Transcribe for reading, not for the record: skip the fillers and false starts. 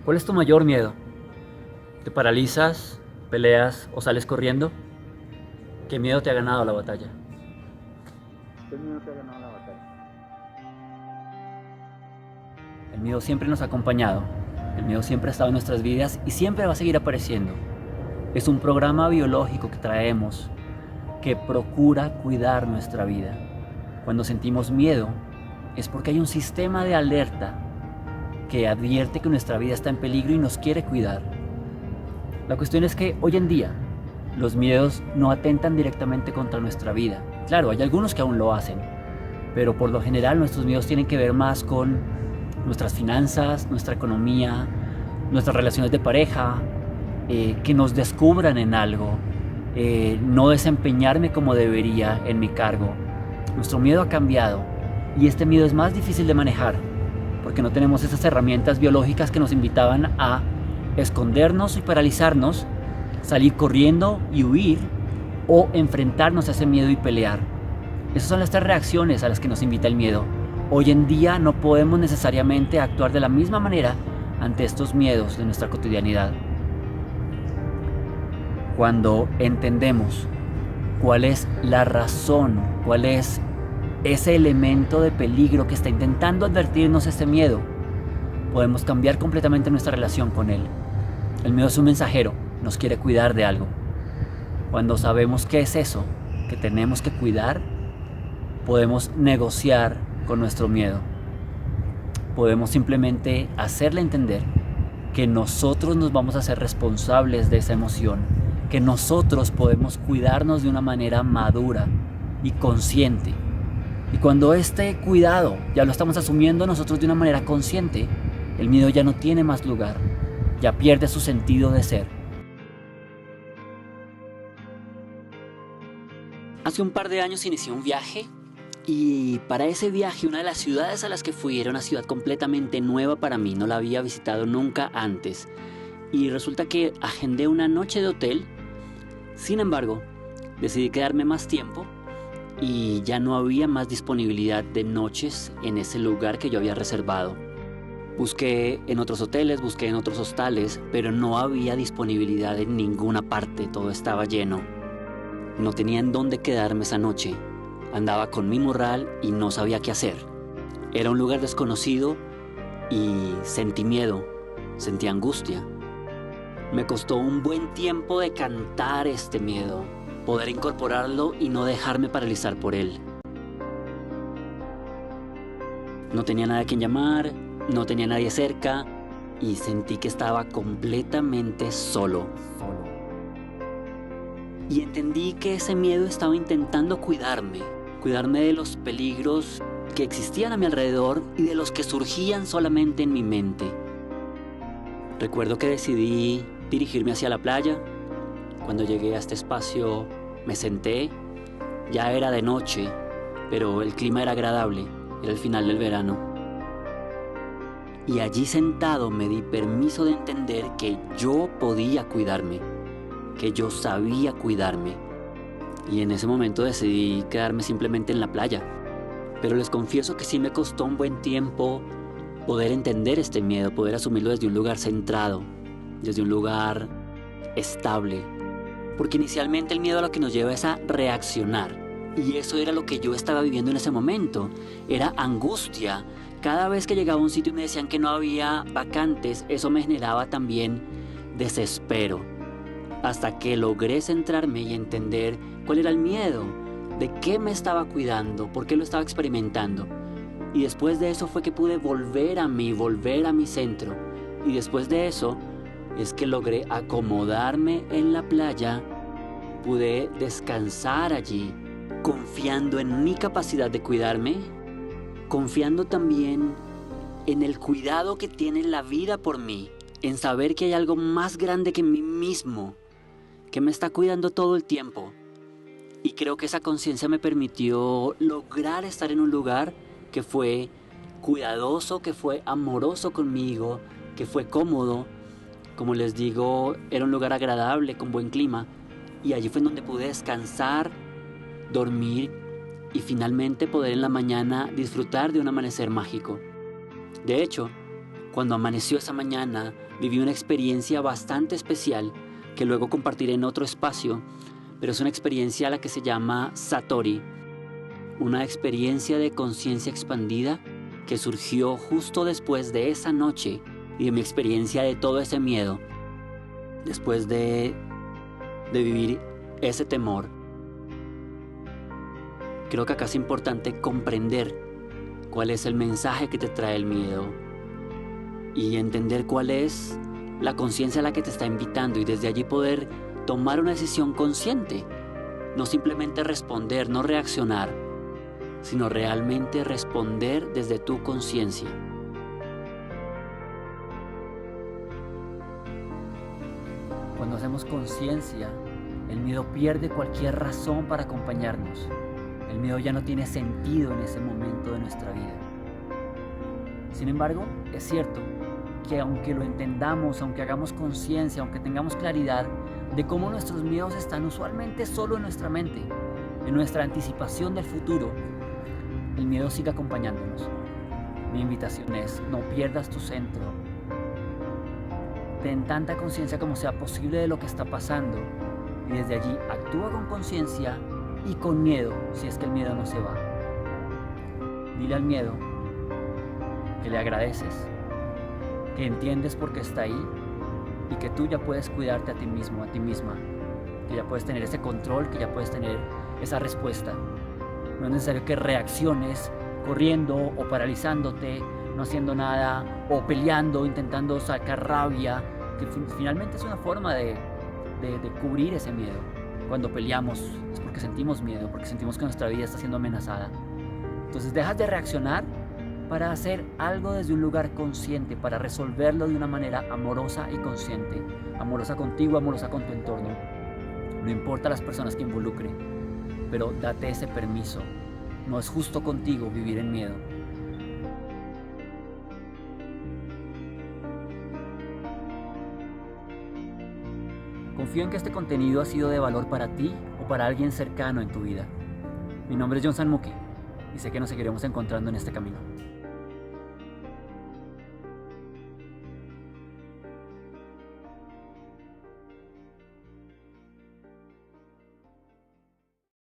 ¿Cuál es tu mayor miedo? ¿Te paralizas, peleas o sales corriendo? ¿Qué miedo te ha ganado la batalla? ¿Qué miedo te ha ganado la batalla? El miedo siempre nos ha acompañado. El miedo siempre ha estado en nuestras vidas y siempre va a seguir apareciendo. Es un programa biológico que traemos que procura cuidar nuestra vida. Cuando sentimos miedo es porque hay un sistema de alerta que advierte que nuestra vida está en peligro y nos quiere cuidar. La cuestión es que hoy en día los miedos no atentan directamente contra nuestra vida. Claro, hay algunos que aún lo hacen, pero por lo general nuestros miedos tienen que ver más con nuestras finanzas, nuestra economía, nuestras relaciones de pareja, que nos descubran en algo, no desempeñarme como debería en mi cargo. Nuestro miedo ha cambiado y este miedo es más difícil de manejar porque no tenemos esas herramientas biológicas que nos invitaban a escondernos y paralizarnos, salir corriendo y huir o enfrentarnos a ese miedo y pelear. Esas son las tres reacciones a las que nos invita el miedo. Hoy en día no podemos necesariamente actuar de la misma manera ante estos miedos de nuestra cotidianidad. Cuando entendemos cuál es la razón, cuál es ese elemento de peligro que está intentando advertirnos ese miedo, podemos cambiar completamente nuestra relación con él. El miedo es un mensajero, nos quiere cuidar de algo. Cuando sabemos qué es eso que tenemos que cuidar, podemos negociar con nuestro miedo. Podemos simplemente hacerle entender que nosotros nos vamos a hacer responsables de esa emoción, que nosotros podemos cuidarnos de una manera madura y consciente. Y cuando este cuidado ya lo estamos asumiendo nosotros de una manera consciente, el miedo ya no tiene más lugar, ya pierde su sentido de ser. Hace un par de años inicié un viaje y para ese viaje una de las ciudades a las que fui era una ciudad completamente nueva para mí, no la había visitado nunca antes. Y resulta que agendé una noche de hotel. Sin embargo, decidí quedarme más tiempo y ya no había más disponibilidad de noches en ese lugar que yo había reservado. Busqué en otros hoteles, busqué en otros hostales, pero no había disponibilidad en ninguna parte, todo estaba lleno. No tenía en dónde quedarme esa noche. Andaba con mi morral y no sabía qué hacer. Era un lugar desconocido y sentí miedo, sentí angustia. Me costó un buen tiempo decantar este miedo, poder incorporarlo y no dejarme paralizar por él. No tenía nadie a quien llamar, no tenía nadie cerca y sentí que estaba completamente solo. Y entendí que ese miedo estaba intentando cuidarme de los peligros que existían a mi alrededor y de los que surgían solamente en mi mente. Recuerdo que decidí dirigirme hacia la playa. Cuando llegué a este espacio me senté, ya era de noche, pero el clima era agradable, era el final del verano. Y allí sentado me di permiso de entender que yo podía cuidarme, que yo sabía cuidarme. Y en ese momento decidí quedarme simplemente en la playa. Pero les confieso que sí me costó un buen tiempo poder entender este miedo, poder asumirlo desde un lugar centrado, desde un lugar estable. Porque inicialmente el miedo a lo que nos lleva es a reaccionar. Y eso era lo que yo estaba viviendo en ese momento. Era angustia. Cada vez que llegaba a un sitio y me decían que no había vacantes, eso me generaba también desespero. Hasta que logré centrarme y entender cuál era el miedo, de qué me estaba cuidando, por qué lo estaba experimentando. Y después de eso fue que pude volver a mí, volver a mi centro. Y después de eso es que logré acomodarme en la playa, pude descansar allí, confiando en mi capacidad de cuidarme, confiando también en el cuidado que tiene la vida por mí, en saber que hay algo más grande que mí mismo, que me está cuidando todo el tiempo. Y creo que esa conciencia me permitió lograr estar en un lugar que fue cuidadoso, que fue amoroso conmigo, que fue cómodo. Como les digo, era un lugar agradable, con buen clima. Y allí fue en donde pude descansar, dormir y finalmente poder en la mañana disfrutar de un amanecer mágico. De hecho, cuando amaneció esa mañana, viví una experiencia bastante especial que luego compartiré en otro espacio, pero es una experiencia a la que se llama Satori, una experiencia de conciencia expandida que surgió justo después de esa noche y de mi experiencia de todo ese miedo, después de vivir ese temor. Creo que acá es importante comprender cuál es el mensaje que te trae el miedo y entender cuál es la conciencia a la que te está invitando y desde allí poder tomar una decisión consciente, no simplemente responder, no reaccionar, sino realmente responder desde tu conciencia. Cuando hacemos conciencia, el miedo pierde cualquier razón para acompañarnos. El miedo ya no tiene sentido en ese momento de nuestra vida. Sin embargo, es cierto que aunque lo entendamos, aunque hagamos conciencia, aunque tengamos claridad de cómo nuestros miedos están usualmente solo en nuestra mente, en nuestra anticipación del futuro, el miedo sigue acompañándonos. Mi invitación es: no pierdas tu centro. Ten tanta conciencia como sea posible de lo que está pasando y desde allí actúa con conciencia y con miedo si es que el miedo no se va. Dile al miedo que le agradeces, que entiendes por qué está ahí y que tú ya puedes cuidarte a ti mismo, a ti misma, que ya puedes tener ese control, que ya puedes tener esa respuesta. No es necesario que reacciones corriendo o paralizándote, no haciendo nada, o peleando, intentando sacar rabia, que finalmente es una forma de cubrir ese miedo. Cuando peleamos es porque sentimos miedo, porque sentimos que nuestra vida está siendo amenazada. Entonces dejas de reaccionar para hacer algo desde un lugar consciente, para resolverlo de una manera amorosa y consciente, amorosa contigo, amorosa con tu entorno. No importa las personas que involucre, pero date ese permiso. No es justo contigo vivir en miedo. Confío en que este contenido ha sido de valor para ti o para alguien cercano en tu vida. Mi nombre es John Sanmuki y sé que nos seguiremos encontrando en este camino.